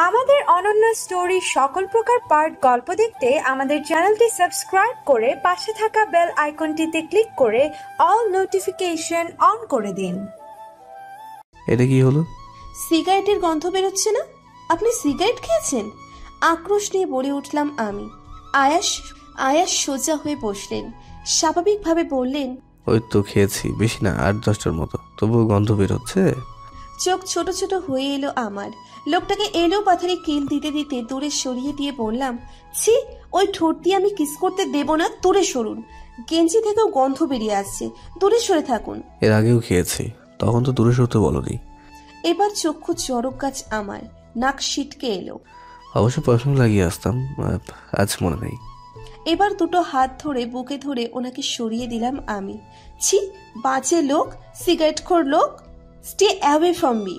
আমাদের অনন্য স্টোরি সকল প্রকার পার্ট গল্প দেখতে আমাদের চ্যানেলটি সাবস্ক্রাইব করে পাশে থাকা বেল আইকনটিতে ক্লিক করে অল নোটিফিকেশন অন করে দিন। এটা কি হলো? সিগারেটের গন্ধ বেরোচ্ছে না? আপনি সিগারেট খেয়েছেন? আক্রোশ নিয়ে বলে উঠলাম আমি। আয়াস সোজা হয়ে বসলেন, স্বাভাবিকভাবে বললেন, ওই তো খেয়েছি, বেশি না, 8-10টার মতো, তবুও গন্ধ বের হচ্ছে। চোখ ছোট ছোট হয়ে এলো আমার। লোকটাকে এলো পাথারে কিল দিতে দিতে দূরে সরিয়ে দিয়ে বললাম, ছি, ওই ঠোঁট দিয়ে আমি কিস করতে দেব না, দূরে সরুন। গেঞ্জি থেকেও গন্ধ বেরিয়ে আসছে, দূরে সরে থাকুন। এর আগেও খেয়েছি, তখন তো দূরে সরতে বলনি। এবার চক্ষু চড়ক গাছ আমার, নাক সিটকে এলো। অবশ্য পড়াশোনা লাগিয়ে আসতাম, আজ মনে নেই। এবার দুটো হাত ধরে বুকে ধরে ওনাকে সরিয়ে দিলাম আমি। ছি, বাজে লোক, সিগারেটখোর লোক, স্টে অ্যাওয়ে ফ্রম মি।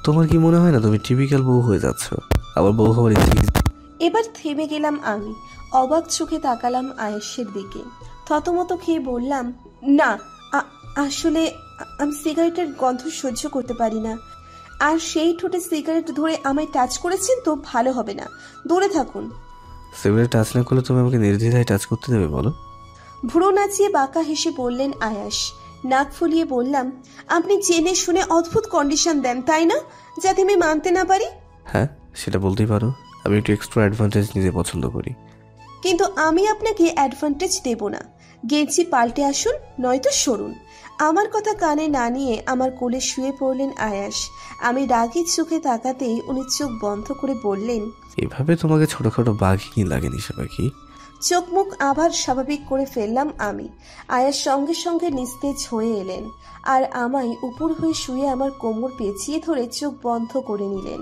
তোমার কি মনে হয় না তুমি টিপিক্যাল বউ হয়ে যাচ্ছ? আবার বউ হওয়ার ইচ্ছে? এবার থেমে গেলাম আমি, অবাক চোখে তাকালাম আয়েশের দিকে। থতমত খেয়ে বললাম, না, আসলে আমি সিগারেটের গন্ধ সহ্য করতে পারি না। আর সেই ঠোঁটে সিগারেট ধরে আমায় টাচ করেছেন তো ভালো হবে না, দূরে থাকুন। সিগারেট টাচ না করলে তুমি আমাকে নির্দ্বিধায় টাচ করতে দেবে বলো? ভ্রু নাচিয়ে বাঁকা হেসে বললেন আয়াস। নাক ফুলিয়ে বললাম, আপনি জেনে শুনে অদ্ভুত কন্ডিশন দেন তাই না, যাতে আমি মানতে না পারি? হ্যাঁ, সেটা বলতেই পারো। আমি একটু এক্সট্রা অ্যাডভান্টেজ নিতে পছন্দ করি। কিন্তু আমি আপনাকে অ্যাডভান্টেজ দেব না। গেঞ্জি পাল্টে আসুন, নয়তো সরুন। আমার কথা কানে না নিয়ে আমার কোলে শুয়ে পড়লেন আয়াস। আমি রাগী চোখে তাকাতেই উনি চোখ বন্ধ করে বললেন, এভাবে তোমাকে ছোটখাটো বাঘই লাগেনি সে পাখি? চোখ মুখ আবার স্বাভাবিক করে ফেললাম আমি। আয়াস সঙ্গে সঙ্গে নিস্তেজ হয়ে এলেন আর আমায় উপর হয়ে শুয়ে আমার কোমর পেঁচিয়ে ধরে চোখ বন্ধ করে নিলেন।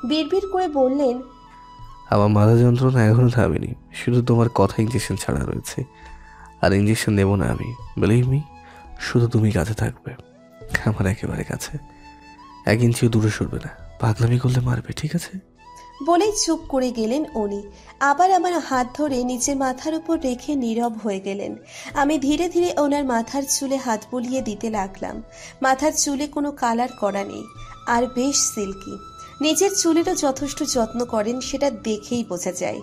বিড়বিড় করে বললেন, আমার মাথা যন্ত্রণা এখনো থামেনি, শুধু তোমার কথা ইঞ্জেকশন ছাড়া রয়েছে। আর ইঞ্জেকশন নেব না আমি, বিলিভ মি। শুধু তুমি কাছে থাকবে, আমার একেবারে কাছে। 1 ইঞ্চিও দূরে সরবে না। পাগলামি করলে মারবে, ঠিক আছে? বলেই চুপ করে গেলেন উনি। আবার আমার হাত ধরে নিচে মাথার উপর রেখে নীরব হয়ে গেলেন। আমি ধীরে ধীরে ওনার মাথার চুলে হাত বুলিয়ে দিতে লাগলাম। মাথার চুলে কোনো কালার করা নেই, আর বেশ সিল্কি। নিজের চুলেরও যথেষ্ট যত্ন করেন, সেটা দেখেই বোঝা যায়।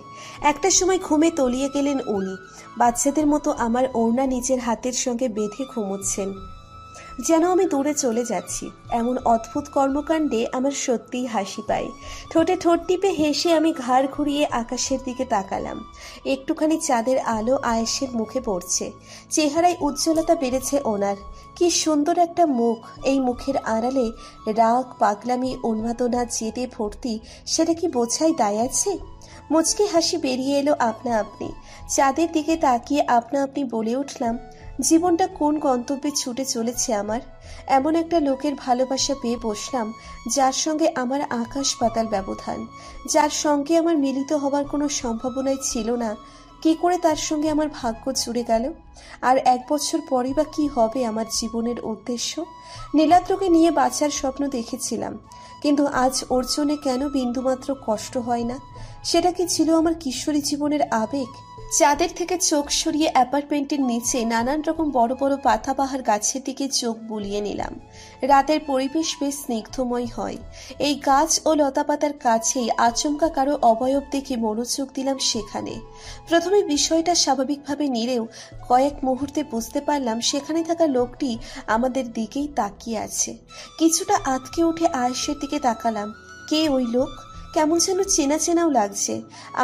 একটা সময় ঘুমে তলিয়ে গেলেন উনি। বাচ্চাদের মতো আমার ওড়না নিজের হাতের সঙ্গে বেঁধে ঘুমোচ্ছেন, যেন আমি দূরে চলে যাচ্ছি। এমন অদ্ভুত কর্মকাণ্ডে আমার সত্যিই হাসি পায়। ঠোঁটে ঠোঁট টিপে হেসে আমি ঘাড় ঘুরিয়ে আকাশের দিকে তাকালাম। একটুখানি চাঁদের আলো আয়েশের মুখে পড়ছে। চেহারায় উজ্জ্বলতা বেড়েছে ওনার। কি সুন্দর একটা মুখ! এই মুখের আড়ালে রাগ, পাগলামি, উন্মাদনা, জেদে ভর্তি, সেটা কি বোঝাই দায় আছে? মুচকি হাসি বেরিয়ে এলো আপনা আপনি। চাঁদের দিকে তাকিয়ে আপনা আপনি বলে উঠলাম, জীবনটা কোন গন্তব্যে ছুটে চলেছে আমার। এমন একটা লোকের ভালোবাসা পেয়ে বসলাম, যার সঙ্গে আমার আকাশ পাতাল ব্যবধান, যার সঙ্গে আমার মিলিত হবার কোনো সম্ভাবনাই ছিল না। কি করে তার সঙ্গে আমার ভাগ্য জুড়ে গেল? আর 1 বছর পরে বা কি হবে আমার জীবনের উদ্দেশ্য? নীলাদ্রকে নিয়ে বাঁচার স্বপ্ন দেখেছিলাম, কিন্তু আজ ওর জন্য কেন বিন্দুমাত্র কষ্ট হয় না? সেটা কি ছিল আমার কিশোরী জীবনের আবেগ? চাঁদের থেকে চোখ সরিয়ে অ্যাপার্টমেন্টের নিচে নানান রকম বড় বড় পাতাবাহার গাছের দিকে চোখ বুলিয়ে নিলাম। রাতের পরিবেশ বেশ স্নিগ্ধময় হয়। এই গাছ ও লতাপাতার কাছেই আচমকা কারো অবয়ব দেখে মনোযোগ দিলাম সেখানে। প্রথমে বিষয়টা স্বাভাবিকভাবে নিলেও কয়েক মুহূর্তে বুঝতে পারলাম সেখানে থাকা লোকটি আমাদের দিকেই তাকিয়ে আছে। কিছুটা আঁতকে উঠে আয়েশের দিকে তাকালাম। কে ওই লোক? কেমন যেন চেনা চেনাও লাগছে।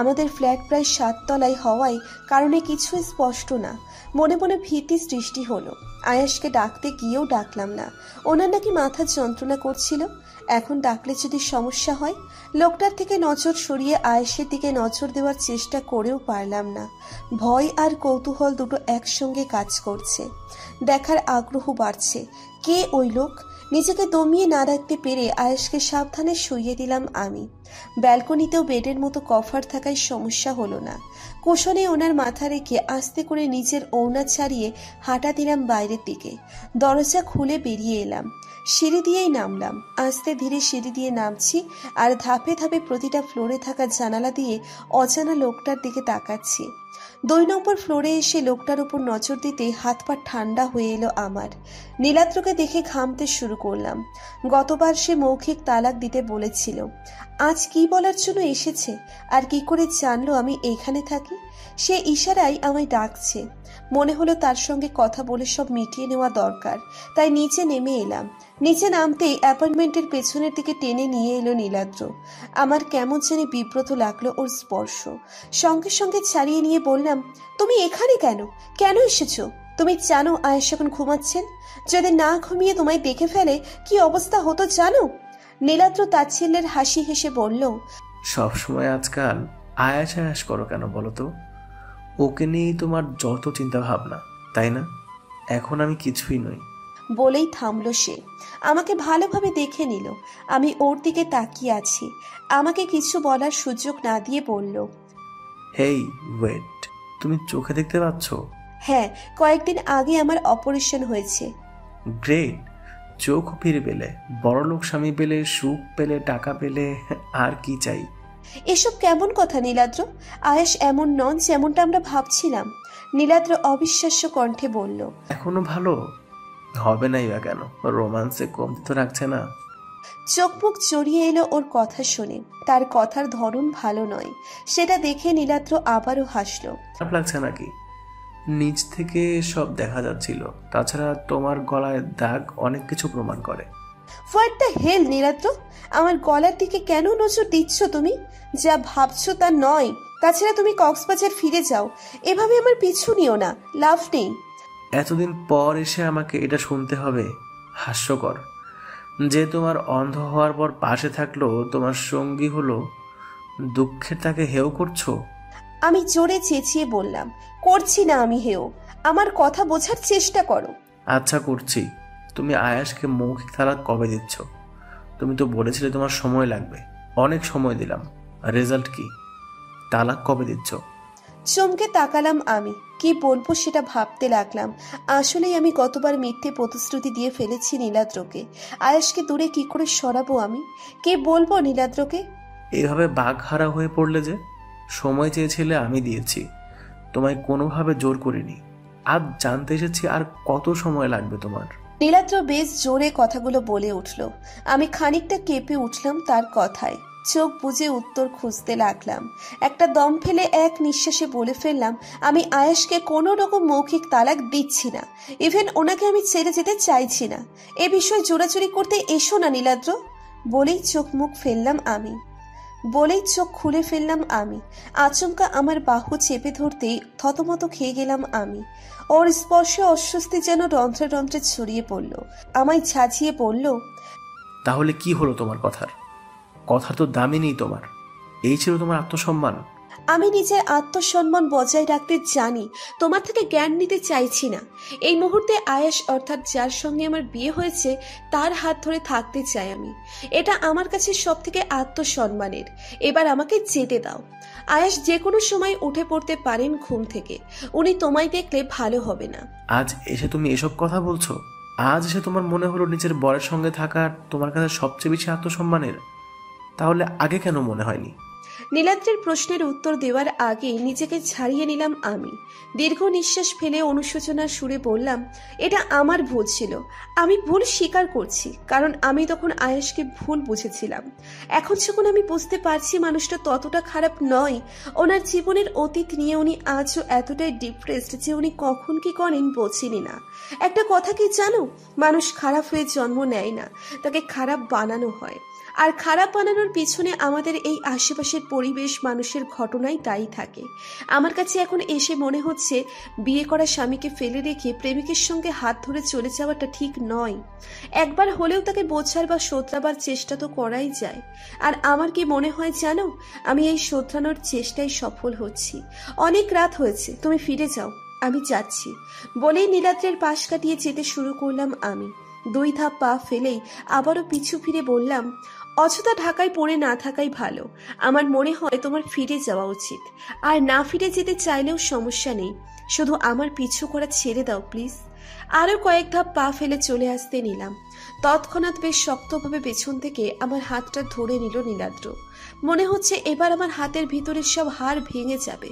আমাদের ফ্ল্যাট প্রায় 7 তলায় হওয়ায় কারণে কিছু স্পষ্ট না। মনে মনে ভীতি সৃষ্টি হলো। আয়াসকে ডাকতে গিয়েও ডাকলাম না। ওনার নাকি মাথার যন্ত্রণা করছিল। এখন ডাকলে যদি সমস্যা হয়? লোকটার থেকে নজর সরিয়ে আয়েশের দিকে নজর দেওয়ার চেষ্টা করেও পারলাম না। ভয় আর কৌতূহল দুটো একসঙ্গে কাজ করছে। দেখার আগ্রহ বাড়ছে। কে ওই লোক? নিজেকে দমিয়ে না রাখতে পেরে আয়েশকে সাবধানে শুইয়ে দিলাম আমি। ব্যালকনিতেও বেডের মতো কভার থাকায় সমস্যা হলো না। কুশনে ওনার মাথা রেখে আস্তে করে নিজের ওড়না ছাড়িয়ে হাঁটা দিলাম বাইরের দিকে। দরজা খুলে বেরিয়ে এলাম। সিঁড়ি দিয়েই নামলাম। আস্তে ধীরে সিঁড়ি দিয়ে নামছি আর ধাপে ধাপে প্রতিটা ফ্লোরে থাকা জানালা দিয়ে অজানা লোকটার দিকে তাকাচ্ছি। 2 নম্বর ফ্লোরে এসে লোকটার উপর নজর দিতে হাত পা ঠান্ডা হয়ে এলো আমার। নীলাদ্রকে দেখে ঘামতে শুরু করলাম। গতবার সে মৌখিক তালাক দিতে বলেছিল, আজ কি বলার জন্য এসেছে আর কি করে জানলো আমি এখানে থাকি? সে ইশারায় আমায় ডাকছে। মনে হলো তার সঙ্গে কথা বলে সব মিটিয়ে নেওয়া দরকার, তাই নিচে নেমে এলাম। নিচে নামতেই অ্যাপার্টমেন্টের পেছনের দিকে টেনে নিয়ে এলো নীলাদ্র। আমার কেমন জানি বিব্রত লাগলো ওর স্পর্শ। সঙ্গে সঙ্গে ছাড়িয়ে নিয়ে বললাম, তুমি এখানে কেন? কেন এসেছো? তুমি জানো আয়েশ এখন ঘুমাচ্ছেন? যদি না ঘুমিয়ে তোমায় দেখে ফেলে কি অবস্থা হতো জানো? নীলাদ্র তাচ্ছিল্যের হাসি হেসে বলল, সবসময় আজকাল আয়াস আয়াস করো কেন বলো তো? ওকে নিয়েই তোমার যত চিন্তা ভাবনা, তাই না? এখন আমি কিছুই নই। বলেই থামলো সে। আমাকে ভালোভাবে দেখে নিল। আমি ওর দিকে তাকিয়ে আছি। আমাকে কিছু বলার সুযোগ না দিয়ে বলল, হেই ওয়েট, তুমি চোখে দেখতে পাচ্ছ? হ্যাঁ, কয়েকদিন আগে আমার অপারেশন হয়েছে। গ্রেট, চোখ ফিরে পেলে, বড়লোক স্বামী পেলে, সুখ পেলে, টাকা পেলে, আর কি চাই? এসব কেমন কথা নীলাদ্র? আয়েশ এমন নন যেমনটা আমরা ভাবছিলাম। নীলাদ্র অবিশ্বাস্য কণ্ঠে বলল, এখনো ভালো হবে নাই বা কেন? রোমান্সে কমতি তো রাখছে না। চোখ মুখ জড়িয়ে এলো ওর কথা শুনে। তার কথার ধরন ভালো নয়, সেটা দেখে নীলাদ্র আবারও হাসলো। খারাপ লাগছে নাকি? নিচ থেকে সব দেখা যাচ্ছিল। তাছাড়া তোমার গলায় দাগ অনেক কিছু প্রমাণ করে। হোয়াট দ্য হেল নীলাদ্র, আমার গলার দিকে কেন নজর দিচ্ছ তুমি? যা ভাবছো তা নয়। তাছাড়া তুমি কক্সবাজার ফিরে যাও, এভাবে আমার পিছু নিও না, লাভ নেই। এতদিন পর এসে আমাকে এটা শুনতে হবে? হাস্যকর যে তোমার অন্ধ হওয়ার পর পাশে থাকলো, তোমার সঙ্গী হলো, দুঃখের তাকে হেয় করছো। আমি জোরে চেঁচিয়ে বললাম, করছি না আমি হেও, আমার কথা বোঝার চেষ্টা করো। আচ্ছা করছি। তুমি আয়াসকে মৌখিক তালাক কবে দিচ্ছ? তুমি তো বলেছিলে তোমার সময় লাগবে। অনেক সময় দিলাম, রেজাল্ট কি? তালাক কবে দিচ্ছ? চমকে তাকালাম আমি। কি বলবো সেটা ভাবতে লাগলাম। আসলেই আমি কতবার মিথ্যে প্রতিশ্রুতি দিয়ে ফেলেছি নীলাদ্রকে। আয়েশকে দূরে কি করে সরাবো আমি? কে বলবো নীলাদ্রকে? এইভাবে বাঘহারা হয়ে পড়লে যে? সময় চেয়েছিলে, আমি দিয়েছি, তোমায় কোনোভাবে জোর করিনি। আজ জানতে এসেছি আর কত সময় লাগবে তোমার। নীলাদ্র বেশ জোরে কথাগুলো বলে উঠল। আমি খানিকটা কেঁপে উঠলাম তার কথায়। চোখ বুজে উত্তর খুঁজতে লাগলাম। একটা দম ফেলে এক নিঃশ্বাসে বলে ফেললাম, আমি আয়েশকে কোনো রকম মৌখিক তালাক দিচ্ছি না। ইভেন ওনাকে আমি ছেড়ে যেতে চাইছি না। এ বিষয়ে জোরাজুরি করতে এসো না নীলাদ্র। বলেই চোখ মুখ ফেললাম আমি। বলেই চোখ খুলে ফেললাম আমি। আচমকা আমার বাহু চেপে ধরতেই থতমত খেয়ে গেলাম আমি। ওর স্পর্শে অস্বস্তি যেন রন্ধ্রে রন্ধ্রে ছড়িয়ে পড়ল। আমায় ঝাঁঝিয়ে বলল, তাহলে কি হলো তোমার কথার? কথা তো দামই নেই তোমার। এই ছিল তোমার আত্মসম্মান। আমি নিজের আত্মসম্মান বজায় রাখতে জানি, তোমার থেকে জ্ঞান নিতে চাইছি না। এই মুহূর্তে আয়েশ অর্থাৎ যার সঙ্গে আমার বিয়ে হয়েছে তার হাত ধরে থাকতে চাই আমি। এটা আমার কাছে সব থেকে আত্মসম্মানের। এবার আমাকে যেতে দাও। আয়েশ যে কোনো সময় উঠে পড়তে পারেন ঘুম থেকে। উনি তোমায় দেখলে ভালো হবে না। আজ এসে তুমি এসব কথা বলছো? আজ এসে তোমার মনে হলো নিজের বরের সঙ্গে থাকা তোমার কাছে সবচেয়ে বেশি আত্মসম্মানের? তাহলে আগে কেন মনে হয়নি? নীলাদ্রের প্রশ্নের উত্তর দেওয়ার আগে নিজেকে ছাড়িয়ে নিলাম আমি। দীর্ঘ নিঃশ্বাস ফেলে অনুশোচনার সুরে বললাম, এটা আমার ভুল ছিল। আমি ভুল স্বীকার করছি, কারণ আমি তখন আয়েশকে ভুল বুঝেছিলাম। এখন যখন আমি বুঝতে পারছি মানুষটা ততটা খারাপ নয়, ওনার জীবনের অতীত নিয়ে উনি আজও এতটাই ডিপ্রেসড যে উনি কখন কি করেন বোঝেনি না। একটা কথা কি জানো, মানুষ খারাপ হয়ে জন্ম নেয় না, তাকে খারাপ বানানো হয়। আর খারাপ বানানোর পিছনে আমাদের এই আশেপাশের পরিবেশ, মানুষের ঘটনাই দায়ী থাকে। আমার কাছে এখন এসে মনে হচ্ছে বিয়ে করা স্বামীকে ফেলে রেখে প্রেমিকের সঙ্গে হাত ধরে চলে যাওয়াটা ঠিক নয়। একবার হলেও তাকে বোঝার বা শোধরাবার চেষ্টা তো করাই যায়। আর আমার কি মনে হয় জানো, আমি এই শোধরানোর চেষ্টায় সফল হচ্ছি। অনেক রাত হয়েছে, তুমি ফিরে যাও, আমি যাচ্ছি। বলেই নীলাদ্রের পাশ কাটিয়ে যেতে শুরু করলাম আমি। 2 ধাপ পা ফেলেই আবারও পিছু ফিরে বললাম, অযথা ঢাকায় পড়ে না থাকাই ভালো। আমার মনে হয় তোমার ফিরে যাওয়া উচিত। আর না ফিরে যেতে চাইলেও সমস্যা নেই, শুধু আমার পিছু করা ছেড়ে দাও প্লিজ। আরো কয়েক ধাপ পা ফেলে চলে আসতে নিলাম, তৎক্ষণাৎ বেশ শক্তভাবে পেছন থেকে আমার হাতটা ধরে নিল নীলাদ্র। মনে হচ্ছে এবার আমার হাতের ভিতরের সব হাড় ভেঙে যাবে।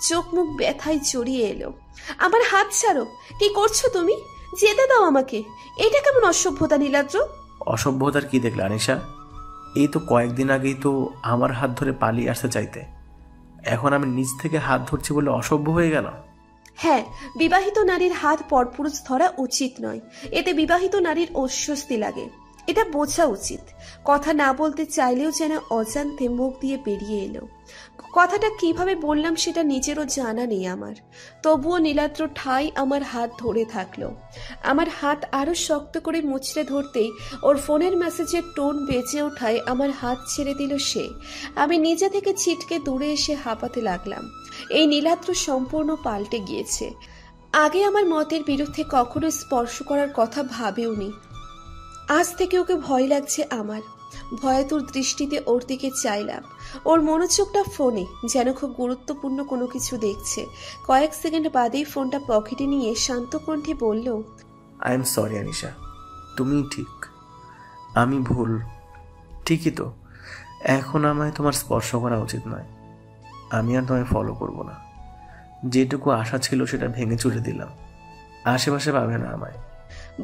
চোখ মুখ ব্যথায় জড়িয়ে এলো। আমার হাত ছাড়ো, কি করছো তুমি? যেতে দাও আমাকে। এটা কেমন অসভ্যতা নীলাদ্র? অসভ্যতার কি দেখলে আনিশা? এই তো কয়েকদিন আগেই তো আমার হাত ধরে পালিয়ে আসতে চাইতে, এখন আমি নিজ থেকে হাত ধরছি বলে অসভ্য হয়ে গেল? হ্যাঁ, বিবাহিত নারীর হাত পরপুরুষ ধরা উচিত নয়। এতে বিবাহিত নারীর অস্বস্তি লাগে, এটা বোঝা উচিত। কথা না বলতে চাইলেও যেন অজান্তে মুখ দিয়ে বেরিয়ে এলো। কথাটা কিভাবে বললাম সেটা নিজেরও জানা নেই আমার। তবুও নীলাদ্র ঠাই আমার হাত ধরে থাকলো। আমার হাত আরো শক্ত করে মুচড়ে ধরতেই ওর ফোনের মেসেজের টোন বেজে ওঠায় আমার হাত ছেড়ে দিল সে। আমি নিজে থেকে ছিটকে দূরে এসে হাঁপাতে লাগলাম। এই নীলাদ্র সম্পূর্ণ পাল্টে গিয়েছে। আগে আমার মতের বিরুদ্ধে কখনো স্পর্শ করার কথা ভাবেওনি। আজ থেকে ওকে ভয় লাগছে আমার। ভয়াতুর দৃষ্টিতে ওর দিকে চাইলাম। ওর মনোযোগটা ফোনে, যেন খুব গুরুত্বপূর্ণ কোনো কিছু দেখছে। কয়েক সেকেন্ড বাদেই ফোনটা পকেটে নিয়ে শান্ত কণ্ঠে বলল, আই এম সরি আনিশা, তুমি ঠিক, আমি ভুল। ঠিকই তো, এখন আমায় তোমার স্পর্শ করা উচিত নয়। আমি আর তোমায় ফলো করব না। যেটুকু আশা ছিল সেটা ভেঙে চুরে দিলাম। আশেপাশে পাবে না আমায়।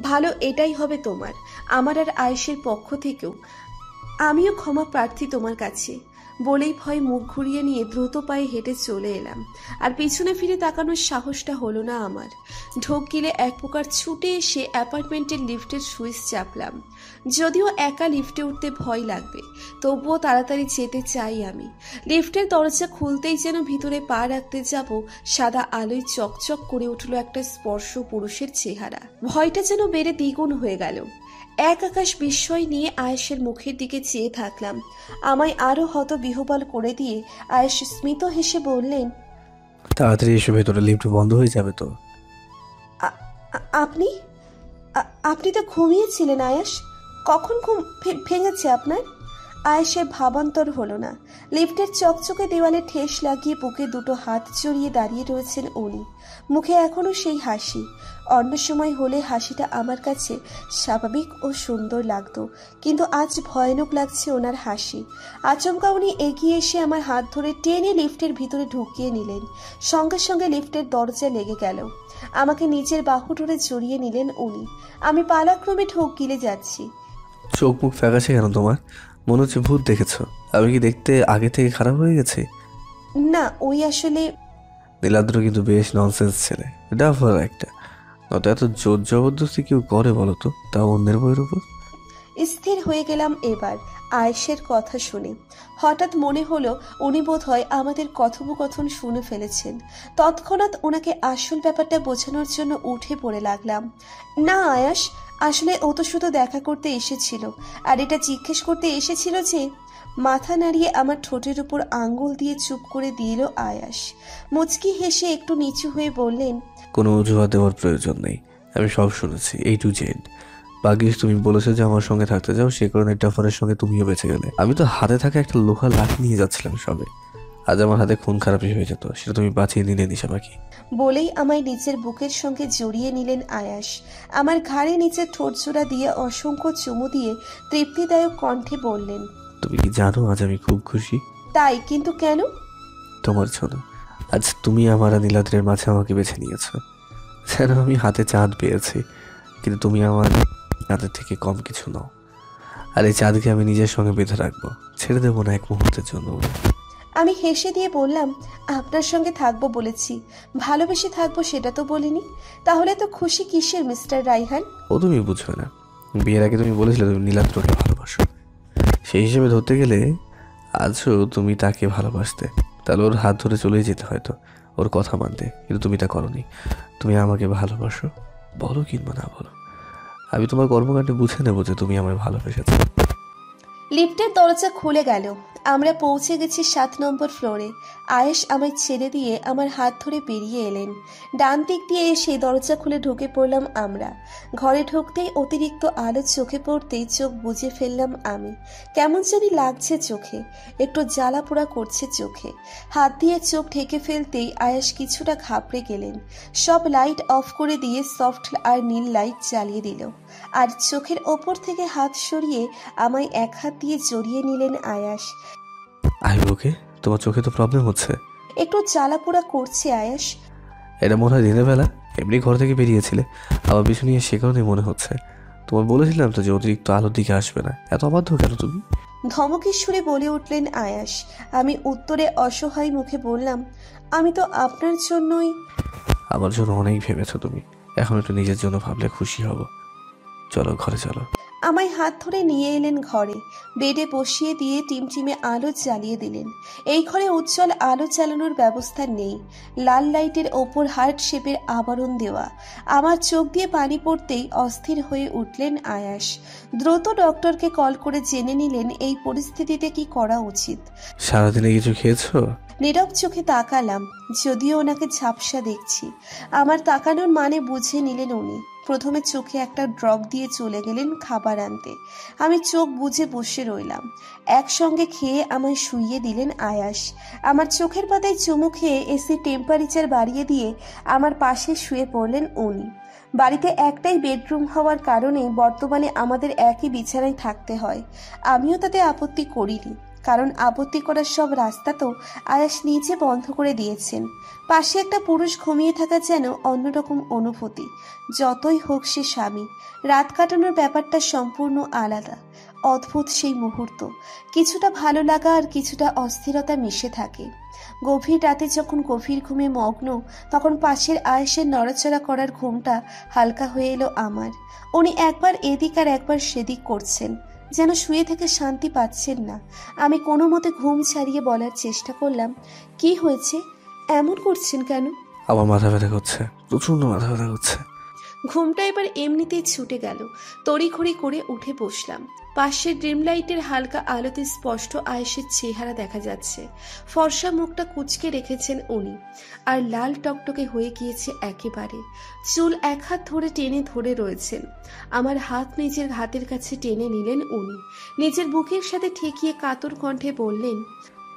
ভালো এটাই হবে তোমার, আমার আর আয়েশের পক্ষ থেকেও। আমিও ক্ষমা প্রার্থী তোমার কাছে। বলেই ভয় মুখ ঘুরিয়ে নিয়ে দ্রুত পায়ে হেঁটে চলে এলাম। আর পিছনে ফিরে তাকানোর সাহসটা হলো না আমার। ঢোক গিলে এক প্রকার ছুটে এসে অ্যাপার্টমেন্টের লিফটের সুইচ চাপলাম। যদিও একা লিফটে উঠতে ভয় লাগবে, তবুও তাড়াতাড়ি যেতে চাই আমি। লিফটের দরজা খুলতেই যেন ভিতরে পা রাখতে যাব, সাদা আলোয় চকচক করে উঠল একটা স্পর্শ পুরুষের চেহারা। ভয়টা যেন বেড়ে দ্বিগুণ হয়ে গেল। এক আকাশ বিস্ময় নিয়ে আয়েশের মুখের দিকে চেয়ে থাকলাম। আমায় আরো হতবিহ্বল করে দিয়ে আয়েশ স্মিত হেসে বললেন, তাড়াতাড়ি এসে ভেতরে, লিফট বন্ধ হয়ে যাবে তো। আপনি আপনি তো ঘুমিয়েছিলেন আয়েশ। কখন ঘুম ভেঙেছে আপনার? আয়েশের ভাবান্তর হলো না। লিফটের চকচকে দেওয়ালে ঠেস লাগিয়ে বুকে দুটো হাত জড়িয়ে দাঁড়িয়ে রয়েছেন উনি। মুখে এখনো সেই হাসি। অন্য সময় হলে হাসিটা আমার কাছে স্বাভাবিক ও সুন্দর লাগতো, কিন্তু আজ ভয়ানক লাগছে ওনার হাসি। আচমকা উনি এগিয়ে এসে আমার হাত ধরে টেনে লিফটের ভিতরে ঢুকিয়ে নিলেন। সঙ্গে সঙ্গে লিফটের দরজা লেগে গেল। আমাকে নিজের বাহু ধরে জড়িয়ে নিলেন উনি। আমি পালাক্রমে ঢোক গিলে যাচ্ছি। চোখ মুখ ফ্যাকাশে কেন তোমার? মনে হচ্ছে ভূত দেখেছো। আমি কি দেখতে আগে থেকে খারাপ হয়ে গেছি? না, ওই আসলে নীলাদ্র কিন্তু বেশ ননসেন্স ছেলে, ডাফার একটা। নয়তো এত জোর জবরদস্তি কেউ করে বলো তো, তাও অন্যের বইয়ের উপর। স্থির হয়ে গেলাম এবার আয়েশের কথা শুনে। হঠাৎ মনে হলো উনি বোধহয় আমাদের কথোপকথন শুনে ফেলেছেন। তৎক্ষণাৎ ওনাকে আসল ব্যাপারটা বোঝানোর জন্য উঠে পড়ে লাগলাম। না আয়াস, আসলে ও তো শুধু দেখা করতে এসেছিল, আর এটা জিজ্ঞেস করতে এসেছিল যে। মাথা নাড়িয়ে আমার ঠোঁটের উপর আঙ্গুল দিয়ে চুপ করে দিল আয়াস। মুচকি হেসে একটু নিচু হয়ে বললেন, কোনো অজুহাত দেওয়ার প্রয়োজন নেই, আমি সব শুনেছি A to Z। ভাগ্যিস তুমি বলেছো যে আমার সঙ্গে থাকতে যাও, সে কারণে ডাফারের সঙ্গে তুমিও বেঁচে গেলে। আমি তো হাতে থাকা একটা লোহা লাঠি নিয়ে যাচ্ছিলাম সবে। আজ আমার হাতে খুন খারাপই হয়ে যেত, সেটা তুমি বাঁচিয়ে নিলে নিশা পাখি। বলেই আমায় নিজের বুকের সঙ্গে জড়িয়ে নিলেন আয়াস। আমার ঘাড়ে নিচে ঠোঁট জোড়া দিয়ে অসংখ্য চুমু দিয়ে তৃপ্তিদায়ক কণ্ঠে বললেন, তুমি কি জানো আজ আমি খুব খুশি? তাই? কিন্তু কেন? তোমার জন্য। আজ তুমি আমার আর নীলাদ্রের মাঝে আমাকে বেছে নিয়েছো। যেন আমি হাতে চাঁদ পেয়েছি, কিন্তু তুমি আমার চাঁদের থেকে কম কিছু নও। আর এই চাঁদকে আমি নিজের সঙ্গে বেঁধে রাখবো, ছেড়ে দেবো না এক মুহূর্তের জন্য। আমি হেসে দিয়ে বললাম, আপনার সঙ্গে থাকবো বলেছি, ভালোবেসে থাকবো সেটা তো বলিনি। তাহলে তো খুশি কিসের মিস্টার রাইহান? ও তুমি বুঝবে না, বিয়ের আগে তুমি বলেছিলে তুমি নীলাদ্রকে ভালোবাসো। সেই হিসেবে ধরতে গেলে আজও তুমি তাকে ভালোবাসতে, তাহলে ওর হাত ধরে চলেই যেতে হয়তো, ওর কথা মানতে, কিন্তু তুমি তা করোনি। তুমি আমাকে ভালোবাসো, বলো কিংবা না বলো, আমি তোমার কর্মকাণ্ডে বুঝে নেবো যে তুমি আমায় ভালোবেসেছো। লিফটের দরজা খুলে গেল। আমরা পৌঁছে গেছি 7 নম্বর ফ্লোরে। আয়েশ আমায় ছেড়ে দিয়ে আমার হাত ধরে বেরিয়ে এলেন। ডান দিক দিয়ে এসে দরজা খুলে ঢুকে পড়লাম আমরা। ঘরে ঢুকতেই অতিরিক্ত আলো চোখে পড়তেই চোখ বুজে ফেললাম আমি। কেমন জানি লাগছে চোখে, একটু জ্বালা পোড়া করছে চোখে। হাত দিয়ে চোখ ঢেকে ফেলতেই আয়েশ কিছুটা ঘাবড়ে গেলেন। সব লাইট অফ করে দিয়ে সফট আর নীল লাইট জ্বালিয়ে দিল, আর চোখের ওপর থেকে হাত সরিয়ে আমায় এক হাত দিয়ে জড়িয়ে নিলেন আয়াস। ওকে, তোমার চোখে তো প্রবলেম হচ্ছে। একটু জ্বালাপোড়া করছে আয়াস। এটা মনে হয় দিনের বেলা এমনি ঘর থেকে বেরিয়েছিলে, আবার পিছু নিয়ে সে কারণে মনে হচ্ছে। তোমার বলেছিলাম তো যে অতিরিক্ত আলোর দিকে আসবে না। এত অবাধ্য কেন তুমি? ধমকের সুরে বলে উঠলেন আয়াস। আমি উত্তরে অসহায় মুখে বললাম, আমি তো আপনার জন্যই। আমার জন্য অনেক ভেবেছো তুমি, এখন একটু নিজের জন্য ভাবলে খুশি হব। চলো ঘরে চলো। আমায় হাত ধরে নিয়ে এলেন ঘরে। বেডে বসিয়ে দিয়ে টিমটিমে আলো জ্বালিয়ে দিলেন। এই ঘরে উজ্জ্বল আলো চালানোর ব্যবস্থা নেই। লাল লাইটের ওপর হার্ট শেপের আবরণ দেওয়া। আমার চোখ দিয়ে পানি পড়তেই অস্থির হয়ে উঠলেন আয়াস। দ্রুত ডক্টরকে কল করে জেনে নিলেন এই পরিস্থিতিতে কি করা উচিত। সারাদিনে কিছু খেয়েছো? নীরব চোখে তাকালাম, যদিও ওনাকে ঝাপসা দেখছি। আমার তাকানোর মানে বুঝে নিলেন উনি। প্রথমে চোখে একটা ড্রপ দিয়ে চলে গেলেন খাবার আনতে। আমি চোখ বুজে বসে রইলাম। একসঙ্গে খেয়ে আমায় শুইয়ে দিলেন আয়াস। আমার চোখের পাতায় চুমু খেয়ে এসি টেম্পারেচার বাড়িয়ে দিয়ে আমার পাশে শুয়ে পড়লেন উনি। বাড়িতে একটাই বেডরুম হওয়ার কারণে বর্তমানে আমাদের একই বিছানায় থাকতে হয়। আমিও তাতে আপত্তি করিনি, কারণ আপত্তি করার সব রাস্তা তো আয়াস নিজে বন্ধ করে দিয়েছেন। পাশে একটা পুরুষ ঘুমিয়ে থাকা যেন অন্যরকম অনুভূতি। যতই হোক সে স্বামী, রাত কাটানোর ব্যাপারটা সম্পূর্ণ আলাদা। অদ্ভুত সেই মুহূর্ত, কিছুটা ভালো লাগা আর কিছুটা অস্থিরতা মিশে থাকে। গভীর রাতে যখন গভীর ঘুমে মগ্ন, তখন পাশের আয়েশের নড়াচড়া করার ঘুমটা হালকা হয়ে এলো আমার। উনি একবার এদিক আর একবার সেদিক করছেন, যেন শুয়ে থেকে শান্তি পাচ্ছেন না। আমি কোনো মতে ঘুম ছাড়িয়ে বলার চেষ্টা করলাম, কি হয়েছে, এমন করছেন কেন? আমার মাথা ব্যথা করছে, প্রচন্ড মাথা ব্যথা করছে। ঘুমটা এবার এমনিতেই ছুটে গেল। তড়িঘড়ি করে উঠে বসলাম। পাশের ড্রিম লাইটের হালকা আলোতে স্পষ্ট আয়েশের চেহারা দেখা যাচ্ছে। ফর্সা মুখটা কুঁচকে রেখেছেন উনি, আর লাল টকটকে হয়ে গিয়েছে একেবারে। চুল এক হাত ধরে টেনে ধরে রয়েছেন। আমার হাত নিজের হাতের কাছে টেনে নিলেন উনি। নিজের বুকের সাথে ঠেকিয়ে কাতর কণ্ঠে বললেন,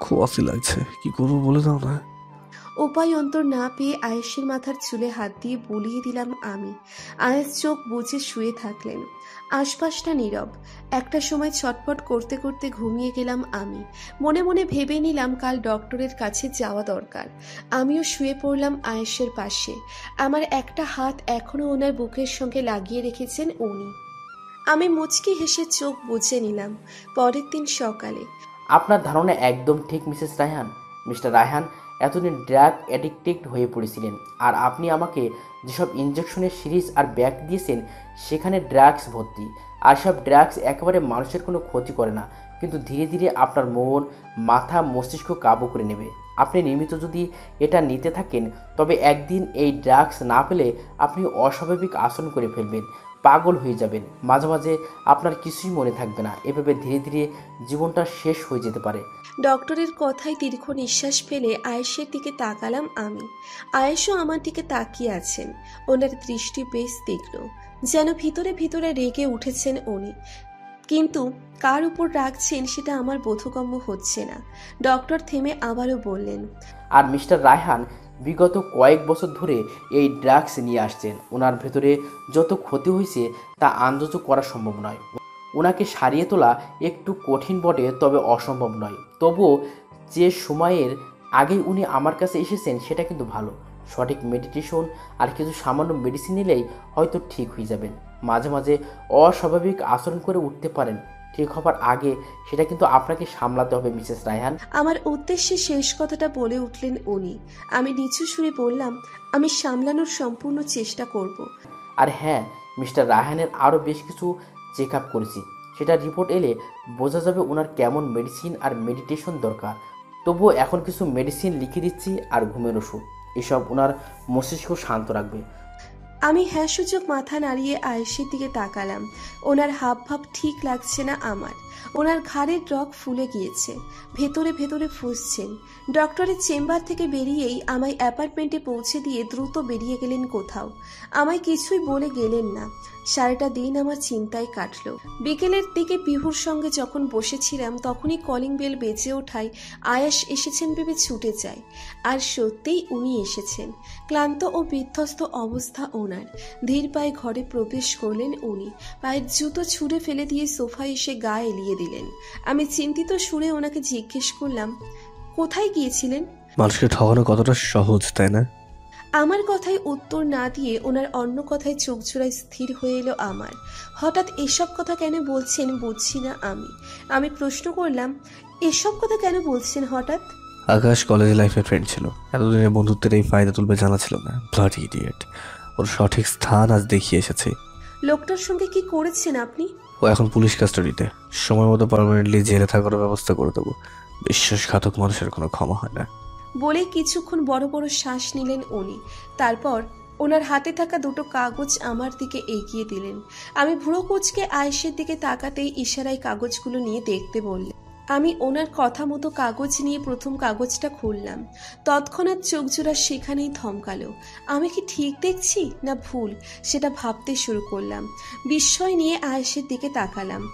খুব অস্থির লাগছে, কি করবো বলে দাও না। উপায় অন্তর না পেয়ে আয়েশের মাথার চুলে হাত দিয়ে বুলিয়ে দিলাম আমি। আয়েশ চোখ বুজে শুয়ে থাকলেন। আশপাশটা নীরব। একটা সময় ছটফট করতে করতে ঘুমিয়ে গেলাম আমি। মনে মনে ভেবে নিলাম কাল ডক্টরের কাছে যাওয়া দরকার। আমিও শুয়ে পড়লাম আয়েশের পাশে। আমার একটা হাত এখনো ওনার বুকের সঙ্গে লাগিয়ে রেখেছেন উনি। আমি মুচকি হেসে চোখ বুজে নিলাম। পরের দিন সকালে। আপনার ধারণা একদম ঠিক মিসেস রায়হান। মিস্টার রায়হান এতদিন ড্রাগ অ্যাডিক্টেড হয়ে পড়েছিলেন, আর আপনি আমাকে যেসব ইঞ্জেকশনের সিরিজ আর ব্যাগ দিয়েছেন সেখানে ড্রাগস ভর্তি। আর সব ড্রাগস একেবারে মানুষের কোনো ক্ষতি করে না, কিন্তু ধীরে ধীরে আপনার মন, মাথা, মস্তিষ্ক কাবু করে নেবে। আপনি নিয়মিত যদি এটা নিতে থাকেন তবে একদিন এই ড্রাগস না পেলে আপনি অস্বাভাবিক আচরণ করে ফেলবেন, পাগল হয়ে যাবেন, মাঝে মাঝে আপনার কিছুই মনে থাকবে না। এভাবে ধীরে ধীরে জীবনটা শেষ হয়ে যেতে পারে। ডক্টরের কথায় দীর্ঘ নিঃশ্বাস ফেলে আয়েশের দিকে তাকালাম আমি। আয়েশও আমার দিকে তাকিয়ে আছেন। ওনার দৃষ্টি বেশ তীক্ষ্ণ, যেন ভিতরে ভিতরে রেগে উঠেছেন উনি, কিন্তু কার উপর রাখছেন সেটা আমার বোধগম্য হচ্ছে না। ডক্টর থেমে আবারও বললেন, আর মিস্টার রায়হান বিগত কয়েক বছর ধরে এই ড্রাগস নিয়ে আসছেন। ওনার ভেতরে যত ক্ষতি হয়েছে তা আন্দাজও করা সম্ভব নয়। ওনাকে সারিয়ে তোলা একটু কঠিন বটে, তবে অসম্ভব নয়। তবুও যে সময়ের আগেই উনি আমার কাছে এসেছেন সেটা কিন্তু ভালো। সঠিক মেডিটেশন আর কিছু সামান্য মেডিসিন নিলেই হয়তো ঠিক হয়ে যাবেন। মাঝে মাঝে অস্বাভাবিক আচরণ করে উঠতে পারেন, ঠিক হবার আগে সেটা কিন্তু আপনাকে সামলাতে হবে মিসেস রায়হান। আমার উদ্দেশ্যে শেষ কথাটা বলে উঠলেন উনি। আমি নিচু সুরে বললাম, আমি সামলানোর সম্পূর্ণ চেষ্টা করব। আর হ্যাঁ, মিস্টার রায়হানের আরও বেশ কিছু চেক আপ করেছি, সেটা রিপোর্ট এলে বোঝা যাবে ওনার কেমন মেডিসিন আর মেডিটেশন দরকার। তবুও এখন কিছু মেডিসিন লিখে দিচ্ছি আর ঘুমের ওষুধ, এসব ওনার মস্তিষ্ক শান্ত রাখবে। আমি হ্যাঁ সূচক মাথা নাড়িয়ে আয়েশের দিকে তাকালাম। ওনার হাব ভাব ঠিক লাগছে না আমার। ওনার ঘাড়ের রগ ফুলে গিয়েছে, ভেতরে ভেতরে ফুসছেন। ডক্টরের চেম্বার থেকে বেরিয়েই আমায় অ্যাপার্টমেন্টে পৌঁছে দিয়ে দ্রুত বেরিয়ে গেলেন কোথাও। আমায় কিছুই বলে গেলেন না। সারাটা দিন আমার চিন্তায় কাটলো। বিকেলের দিকে পিহুর সঙ্গে যখন বসেছিলাম তখনই কলিং বেল বেজে ওঠায় আয়াস এসেছেন ভেবে ছুটে যায়। আর সত্যিই উনি এসেছেন। ক্লান্ত ও বিধ্বস্ত অবস্থা ওনার। ধীর পায়ে ঘরে প্রবেশ করলেন উনি। পায়ের জুতো ছুঁড়ে ফেলে দিয়ে সোফায় এসে গা এলিয়ে দিলেন। আমি চিন্তিত সুরে ওনাকে জিজ্ঞেস করলাম, কোথায় গিয়েছিলেন? মানুষকে ঠকানো কতটা সহজ, তাই না? আমার কথায় উত্তর না দিয়ে ওনার অন্য কথায় চোখ জোড়ায় স্থির হয়ে এলো আমার। হঠাৎ এসব কথা কেন বলছেন বুঝছি না আমি প্রশ্ন করলাম, এসব কথা কেন বলছেন হঠাৎ? আকাশ কলেজ লাইফের ফ্রেন্ড ছিল, এতদিনের বন্ধুত্বের এই ফায়দা তুলবে জানা ছিল না। Bloody idiot. ওর সঠিক স্থান আজ দেখিয়ে এসেছে। লোকটার সঙ্গে কি করেছেন আপনি? ও এখন পুলিশ কাস্টাডিতে। সময় মতো পার্মানেন্টলি জেলে থাকার ব্যবস্থা করে দেবো। বিশ্বাসঘাতক মানুষের কোনো ক্ষমা হয় না। বলে কিছুক্ষণ বড় বড় শ্বাস নিলেন উনি। তারপর ওনার হাতে থাকা দুটো কাগজ আমার দিকে এগিয়ে দিলেন। আমি ভুরো কুঁচকে আয়েশের দিকে তাকাতেই ইশারায় কাগজগুলো নিয়ে দেখতে বললেন। আমি ওনার কথা মতো কাগজ নিয়ে প্রথম কাগজটা খুললাম। তৎক্ষণাৎ চোখজোড়া সেখানেই থমকালো। আমি কি ঠিক দেখছি না ভুল সেটা ভাবতে শুরু করলাম। বিস্ময় নিয়ে আয়েশের দিকে তাকালাম।